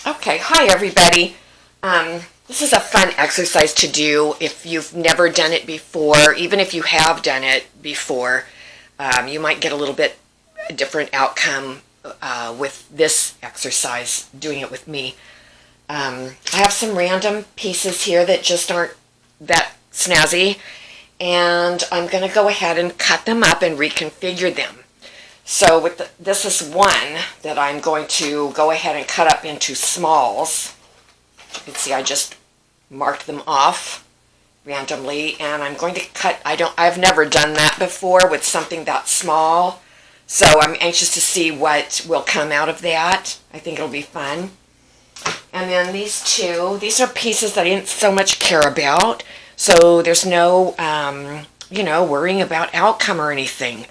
Okay, hi everybody. This is a fun exercise to do if you've never done it before. Even if you have done it before, you might get a little bit different outcome with this exercise, doing it with me. I have some random pieces here that just aren't that snazzy, and I'm going to go ahead and cut them up and reconfigure them. So this is one that I'm going to go ahead and cut up into smalls. You can see I just marked them off randomly, and I'm going to cut. I've never done that before with something that small, so I'm anxious to see what will come out of that. I think it'll be fun. And then these are pieces that I didn't so much care about, so there's no worrying about outcome or anything.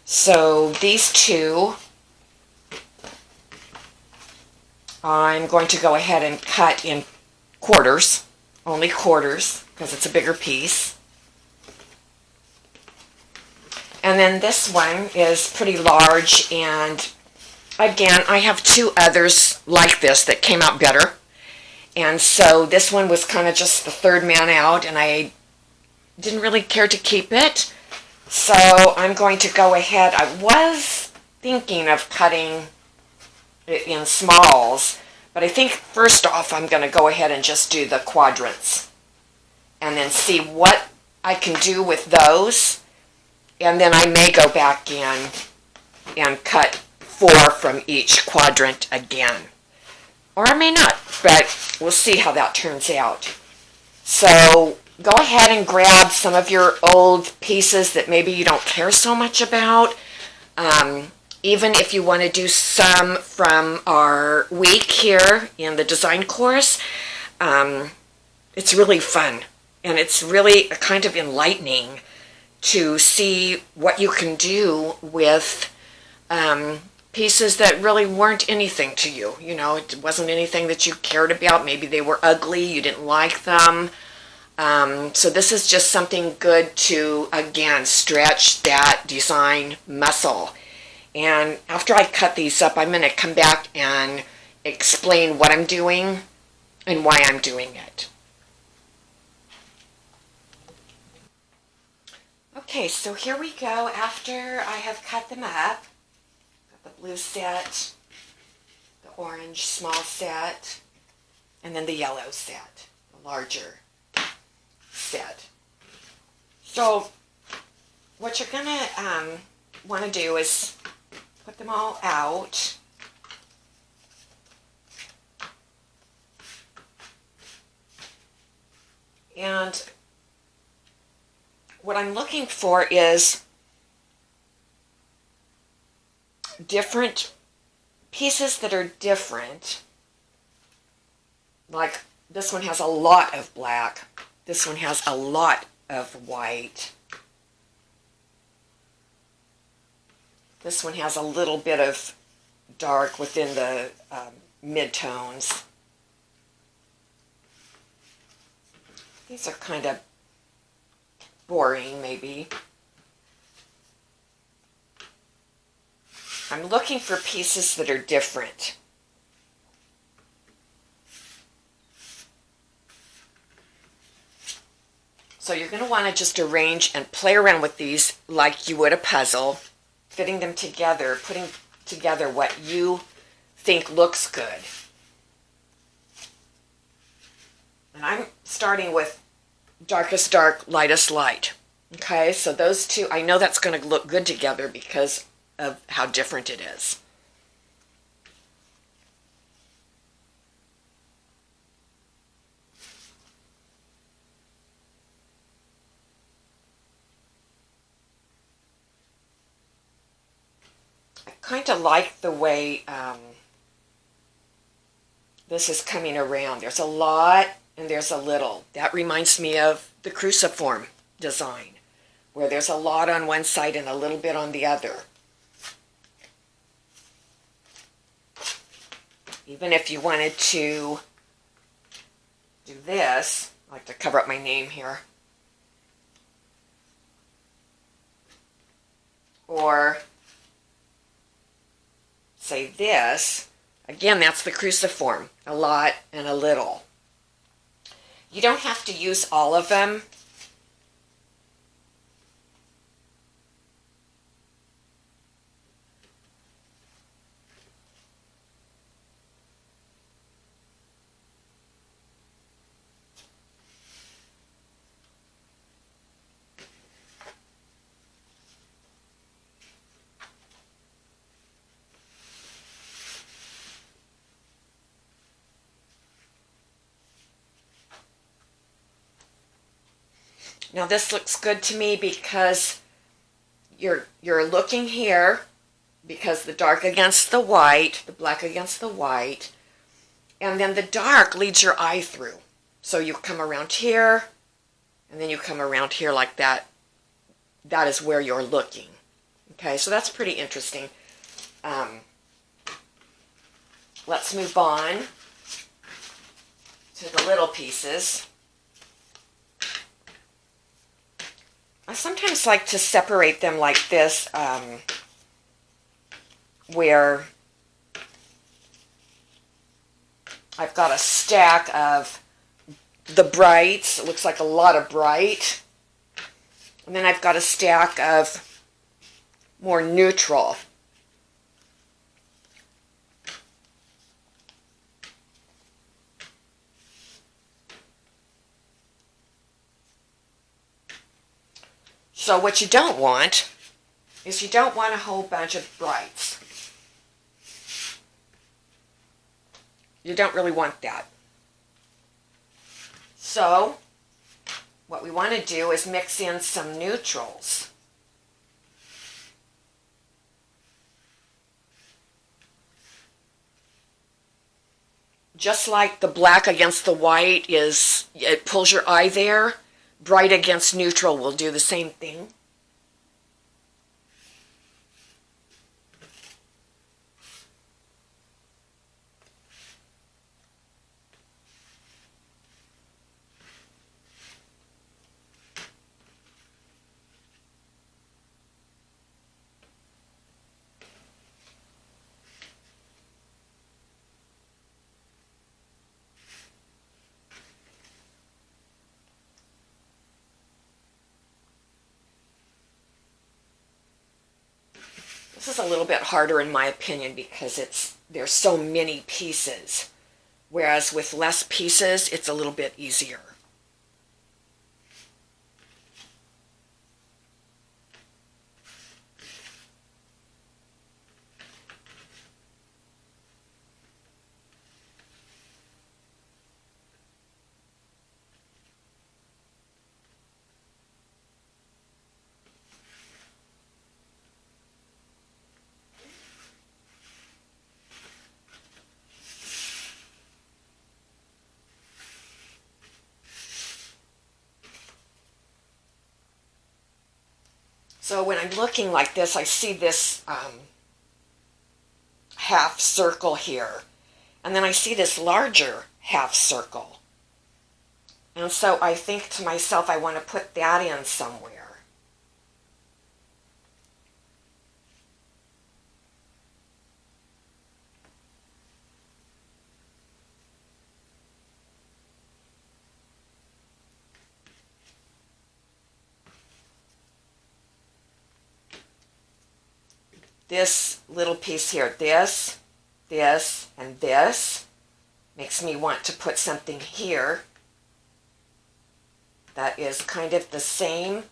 So these two, I'm going to go ahead and cut in quarters, only quarters, because it's a bigger piece. And then this one is pretty large, and again, I have two others like this that came out better. And so this one was kind of just the third man out, and I didn't really care to keep it. So I'm going to go ahead. I was thinking of cutting it in smalls, but I think first off I'm going to go ahead and just do the quadrants and then see what I can do with those, and then I may go back in and cut 4 from each quadrant again. Or I may not, but we'll see how that turns out. So go ahead and grab some of your old pieces that maybe you don't care so much about. Even if you want to do some from our week here in the design course, it's really fun. And it's really a kind of enlightening to see what you can do with pieces that really weren't anything to you. You know, it wasn't anything that you cared about. Maybe they were ugly, you didn't like them. So this is just something good to, again, stretch that design muscle. And after I cut these up, I'm going to come back and explain what I'm doing and why I'm doing it. Okay, so here we go after I have cut them up. Got the blue set, the orange small set, and then the yellow set, the larger set. So what you're going to want to do is put them all out. And what I'm looking for is different pieces that are different. Like this one has a lot of black. This one has a lot of white. This one has a little bit of dark within the mid-tones. These are kind of boring, maybe. I'm looking for pieces that are different. So you're going to want to just arrange and play around with these like you would a puzzle, fitting them together, putting together what you think looks good. And I'm starting with darkest dark, lightest light. Okay, so those two, I know that's going to look good together because of how different it is. I kind of like the way this is coming around. There's a lot and there's a little. That reminds me of the cruciform design, where there's a lot on one side and a little bit on the other. Even if you wanted to do this, I like to cover up my name here, or say this, Again, that's the cruciform, a lot and a little. You don't have to use all of them. Now this looks good to me because you're looking here because the dark against the white, the black against the white, and then the dark leads your eye through. So you come around here, and then you come around here like that. That is where you're looking. Okay, so that's pretty interesting. Let's move on to the little pieces. I sometimes like to separate them like this, where I've got a stack of the brights. It looks like a lot of bright. And then I've got a stack of more neutral. So what you don't want is you don't want a whole bunch of brights. You don't really want that. So what we want to do is mix in some neutrals. Just like the black against the white it pulls your eye there, bright against neutral will do the same thing. This is a little bit harder in my opinion because there's so many pieces, whereas with less pieces it's a little bit easier. So when I'm looking like this, I see this half circle here. And then I see this larger half circle. And so I think to myself, I want to put that in somewhere. This little piece here, this, and this, makes me want to put something here that is kind of the same.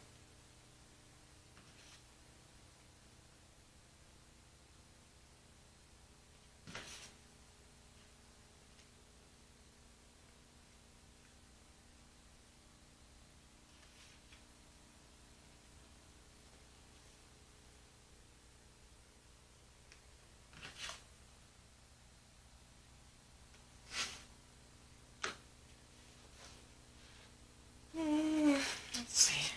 Let's see.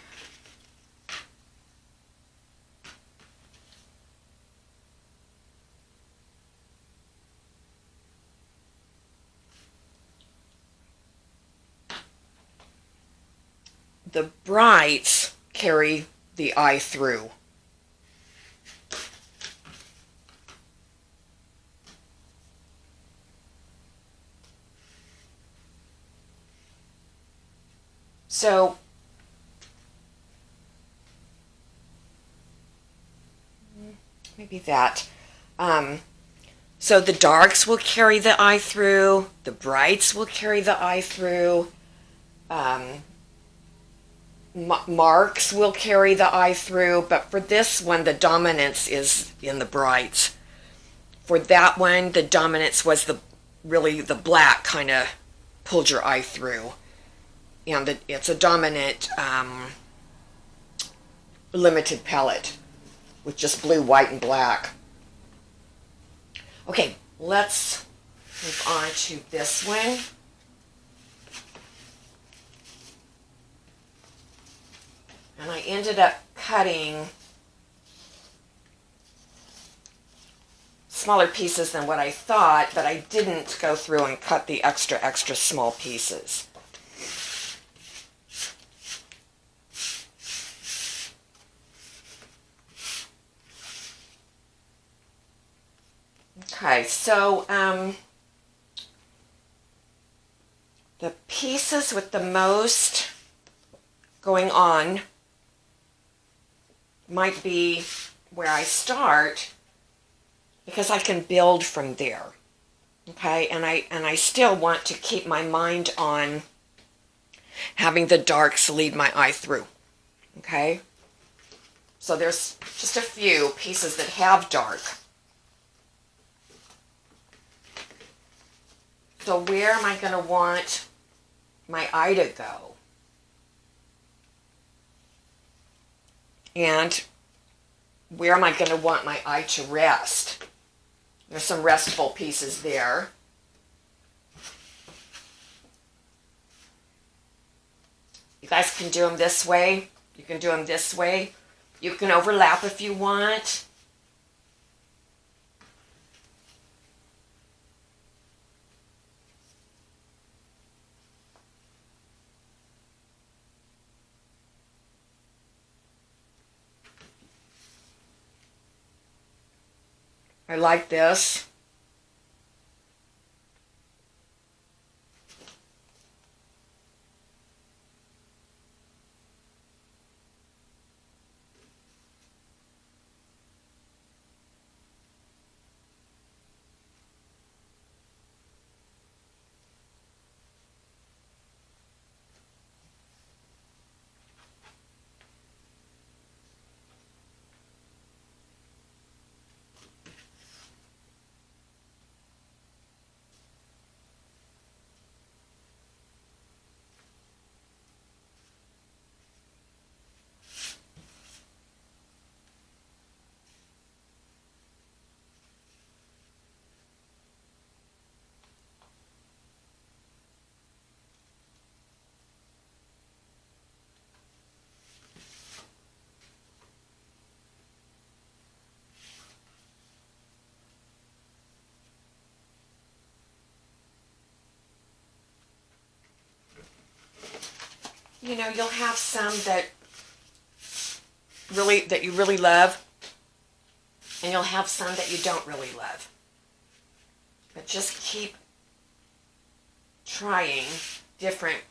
The brights carry the eye through. So maybe that. So the darks will carry the eye through, the brights will carry the eye through, marks will carry the eye through, but for this one, the dominance is in the brights. For that one, the dominance was really the black kind of pulled your eye through. And it's a dominant limited palette with just blue, white, and black. Okay, let's move on to this one. And I ended up cutting smaller pieces than what I thought, but I didn't go through and cut the extra small pieces. Okay, so the pieces with the most going on might be where I start, because I can build from there. Okay, and I still want to keep my mind on having the darks lead my eye through. Okay, so there's just a few pieces that have dark. So where am I going to want my eye to go? And where am I going to want my eye to rest? There's some restful pieces there. You guys can do them this way. You can do them this way. You can overlap if you want. I like this. You know, you'll have some that you really love, and you'll have some that you don't really love. But just keep trying different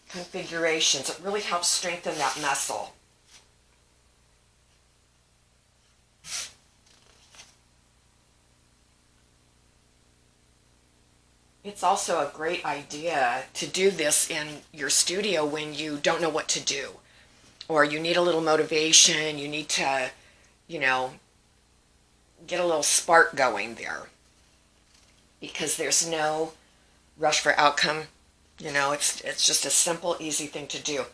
configurations. It really helps strengthen that muscle. It's also a great idea to do this in your studio when you don't know what to do, or you need a little motivation, you need to, you know, get a little spark going there, because there's no rush for outcome. You know, it's just a simple, easy thing to do.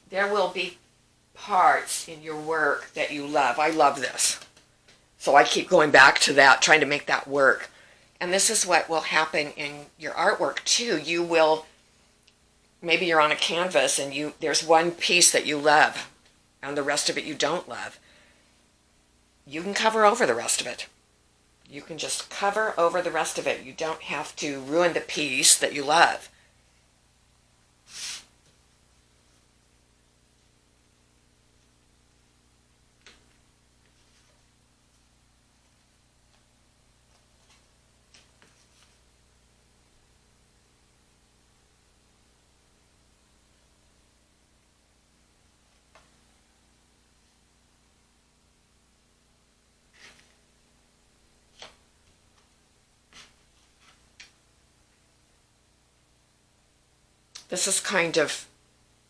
There will be parts in your work that you love. I love this. So I keep going back to that, trying to make that work. And this is what will happen in your artwork too. You will, maybe you're on a canvas and there's one piece that you love and the rest of it you don't love. You can cover over the rest of it. You can just cover over the rest of it. You don't have to ruin the piece that you love. This is kind of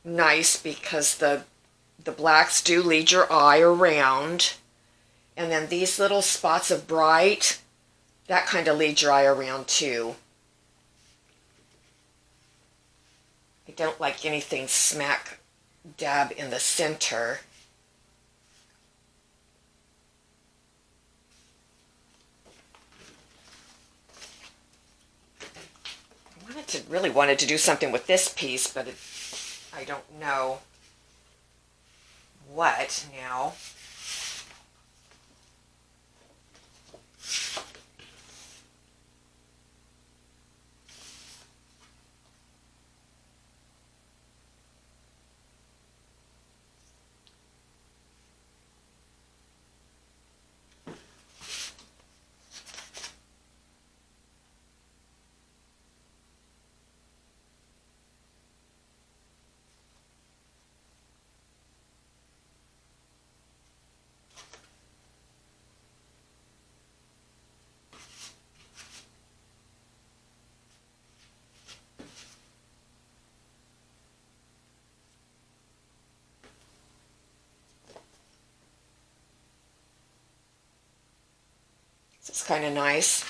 nice because the blacks do lead your eye around. And then these little spots of bright, that kind of leads your eye around too. I don't like anything smack dab in the center. Really wanted to do something with this piece, but I don't know what now. This is kind of nice.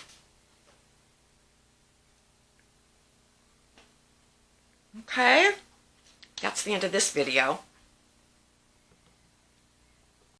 Okay, that's the end of this video.